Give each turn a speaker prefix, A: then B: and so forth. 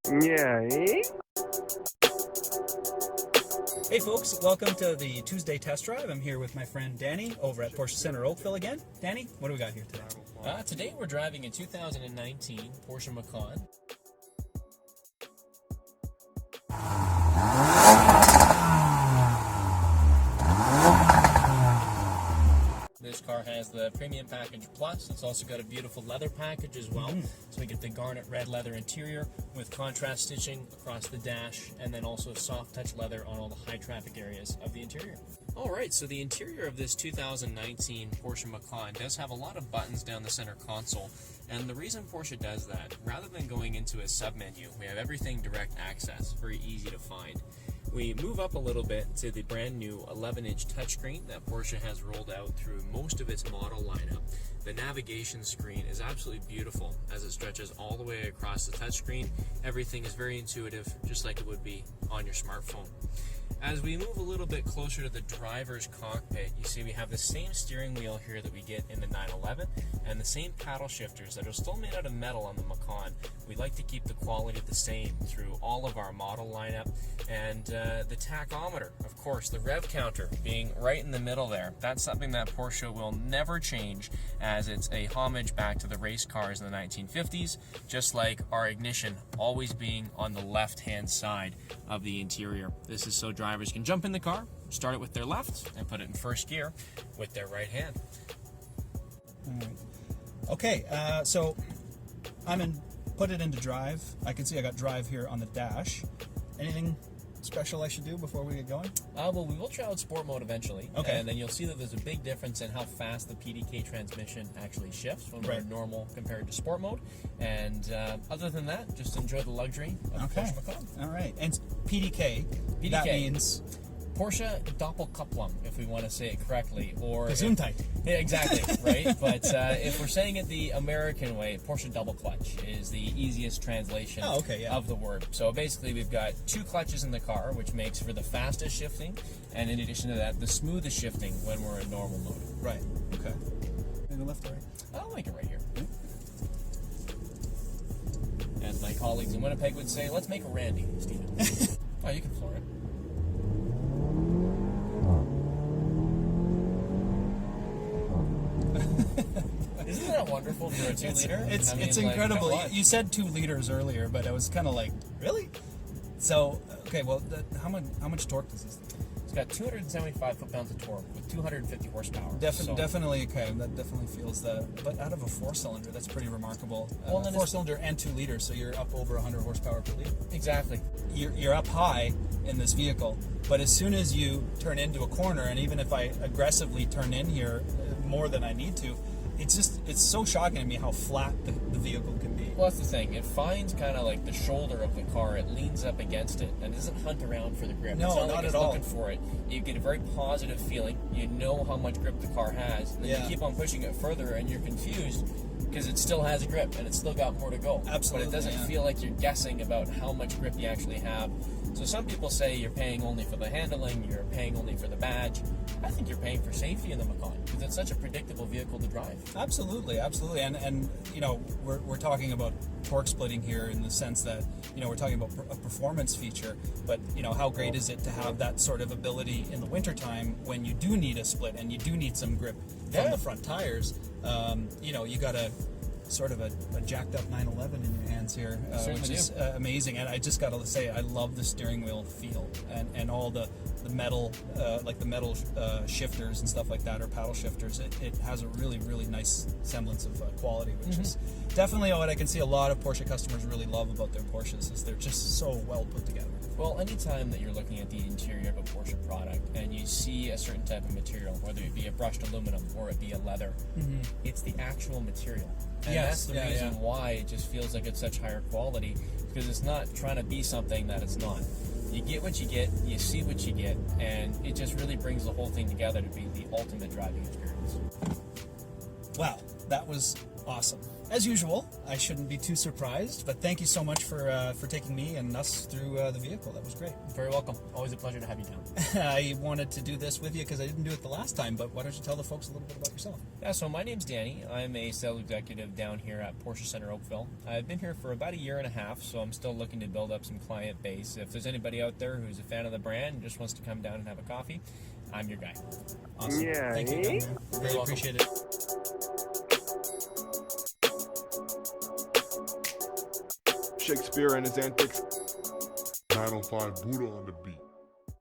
A: Yeah, eh?
B: Hey folks, welcome to the Tuesday test drive. I'm here with my friend Danny over at Porsche Center Oakville again. Danny, what do we got here today?
C: Today we're driving a 2019 Porsche Macan. This car has the Premium Package Plus. It's also got a beautiful leather package as well. So we get the garnet red leather interior with contrast stitching across the dash, and then also soft touch leather on all the high traffic areas of the interior. Alright, so the interior of this 2019 Porsche Macan does have a lot of buttons down the center console. And the reason Porsche does that, rather than going into a sub-menu, we have everything direct access, very easy to find. We move up a little bit to the brand new 11-inch touchscreen that Porsche has rolled out through most of its model lineup. The navigation screen is absolutely beautiful as it stretches all the way across the touchscreen. Everything is very intuitive, just like it would be on your smartphone. As we move a little bit closer to the driver's cockpit, you see we have the same steering wheel here that we get in the 911 and the same paddle shifters that are still made out of metal on the Macan. We like to keep the quality the same through all of our model lineup. And the tachometer, of course, the rev counter being right in the middle there. That's something that Porsche will never change, as it's a homage back to the race cars in the 1950s, just like our ignition always being on the left-hand side of the interior. This is so drivers can jump in the car, start it with their left, and put it in first gear with their right hand.
B: All right. Okay, so put it into drive. I can see I got drive here on the dash. Anything special I should do before we get going?
C: Well, we will try out sport mode eventually,
B: okay.
C: And then you'll see that there's a big difference in how fast the PDK transmission actually shifts when we're normal compared to sport mode. And other than that, just enjoy the luxury of Porsche Macan.
B: All right, and PDK, that means
C: Porsche Doppelkupplung, if we want to say it correctly, or
B: Gesundheit.
C: Yeah, exactly, right? But if we're saying it the American way, Porsche double clutch is the easiest translation of the word. So basically, we've got two clutches in the car, which makes for the fastest shifting, and in addition to that, the smoothest shifting when we're in normal mode.
B: Right. Okay. And the left or right?
C: I'll make it right here. As my colleagues in Winnipeg would say, let's make a Randy, Stephen. Oh, you can floor it. Isn't that wonderful for a 2-liter?
B: It's incredible. Like, you said 2 liters earlier, but I was kind of like, really? So, okay, well, how much torque does this thing?
C: It's got 275 foot-pounds of torque with 250 horsepower.
B: Definitely, okay, that definitely feels that. But out of a 4-cylinder, that's pretty remarkable. Well, 4-cylinder and 2 liters, so you're up over 100 horsepower per liter.
C: Exactly.
B: You're up high in this vehicle, but as soon as you turn into a corner, and even if I aggressively turn in here more than I need to, it's so shocking to me how flat the vehicle can be.
C: Well, that's the thing. It finds kind of like the shoulder of the car. It leans up against it and doesn't hunt around for the grip.
B: No,
C: it's not
B: like
C: like
B: at
C: it's
B: all.
C: Looking for it. You get a very positive feeling. You know how much grip the car has. And then you keep on pushing it further and you're confused because it still has a grip and it's still got more to go.
B: Absolutely.
C: But it doesn't feel like you're guessing about how much grip you actually have. So some people say you're paying only for the handling, you're paying only for the badge. I think you're paying for safety in the Macan because it's such a predictable vehicle to drive.
B: Absolutely. And you know, we're talking about torque splitting here in the sense that, you know, we're talking about a performance feature, but you know, how great is it to have that sort of ability in the wintertime when you do need a split and you do need some grip from the front tires. You know, you got a sort of a jacked up 911 in your hands here, which is amazing. And I just got to say, I love the steering wheel feel and all the metal, like the metal shifters and stuff like that, or paddle shifters. It has a really, really nice semblance of quality, which is definitely what I can see a lot of Porsche customers really love about their Porsches, is they're just so well put together.
C: Well, anytime that you're looking at the interior of a Porsche product and you see a certain type of material, whether it be a brushed aluminum or it be a leather, it's the actual material. And that's the reason why it just feels like it's such higher quality, because it's not trying to be something that it's not. You get what you get, you see what you get, and it just really brings the whole thing together to be the ultimate driving experience.
B: Wow, that was Awesome. As usual, I shouldn't be too surprised, but thank you so much for taking me and us through the vehicle. That was great.
C: Very welcome. Always a pleasure to have you down.
B: I wanted to do this with you because I didn't do it the last time, but why don't you tell the folks a little bit about yourself?
C: Yeah, so my name's Danny. I'm a sales executive down here at Porsche Center Oakville. I've been here for about a year and a half, so I'm still looking to build up some client base. If there's anybody out there who's a fan of the brand and just wants to come down and have a coffee, I'm your guy.
B: Awesome.
A: Yeah,
B: Thank you.
A: eh?
B: Really appreciate it.
D: Shakespeare and his antics. 905 Buddha on the beat.